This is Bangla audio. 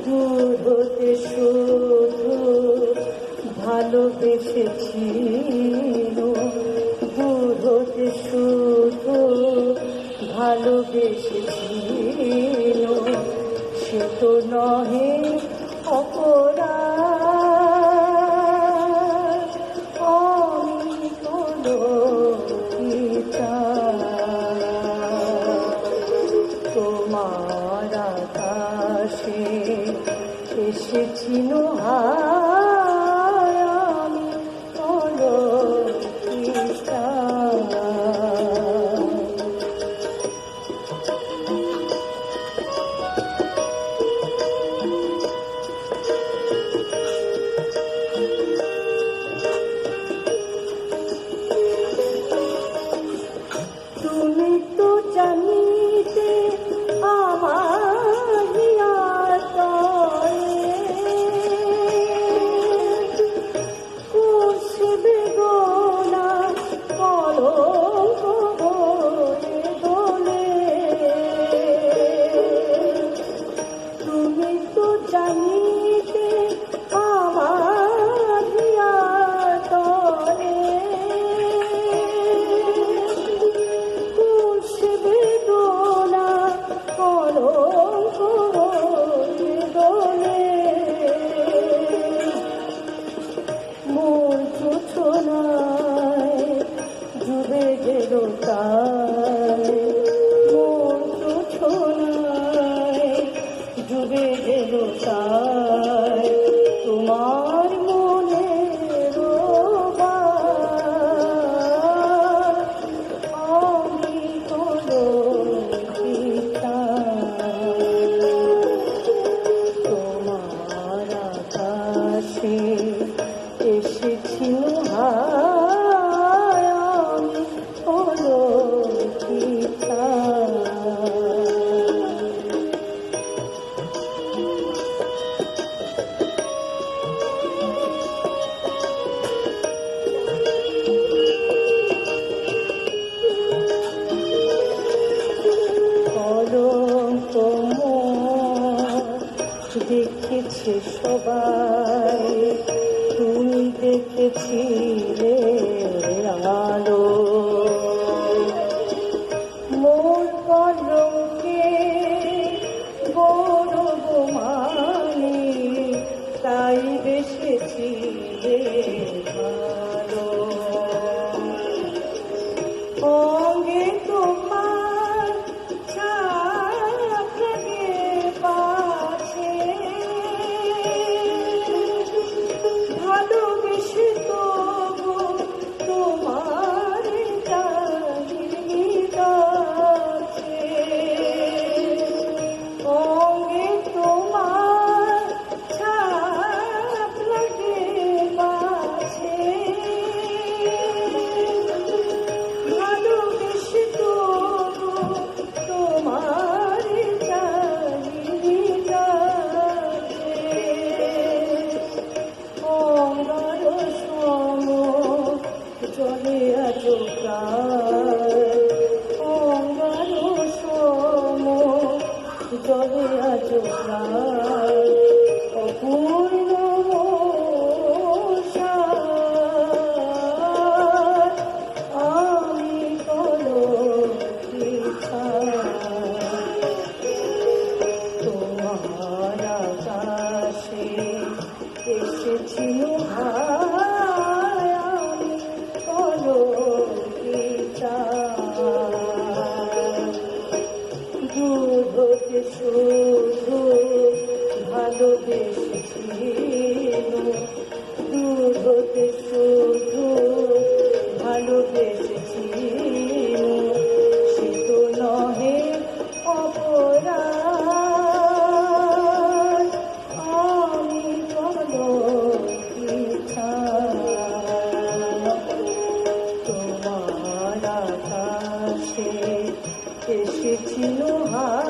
দূর হতে শুধু ভালোবেসেছি, দূর হতে শুধু ভালোবেসেছি, সে তো নহে অপরাধ। আমি কোনো তোমার আকাশে এসেছি নোহায়, আমি কোনো তুমি তো জানিতে আমার করছে বেদনা কলঙ্ক হয়ে দোলে। তুমি তো জানিতে আমার করছে বেদনা কলঙ্ক হয়ে দোলে। মন চোছনায় ডুবে গেল তাই, মন চোছনায় ডুবে গেল তাই, তোমার মনে আমি কোনো তোমার আকাশে এসেছি নোহায়, আমি কোনো কলঙ্ক দেখেছে সবাই, তুমি দেখেছিলে আলো। মোর কলঙ্কে গৌরব মানে তাই বেসেছিলে ভালো। অঙ্গে তোমার ছাপ লাগে পাছে, ভালোবেসে তবু তোমার জানি কাছে। অঙ্গে তোমার ছাপ লাগে পাছে, ভালোবেসে তবু তোমার জানি কাছে। অঙ্গার সম জলে আজ প্রায়, অঙ্গার সম জলে আজ প্রায়, অপূর্ণ আমি কোনো তোমার আকাশে এসেছি নোহায়, আমি কোনো দূর হতে শুধু ভালোবেসেছি, দূর হতে শুধু ভালোবেসেছি, সে তো নহে অপরাধ। আমি কোনো তোমার আকাশে এসেছি নোহায়।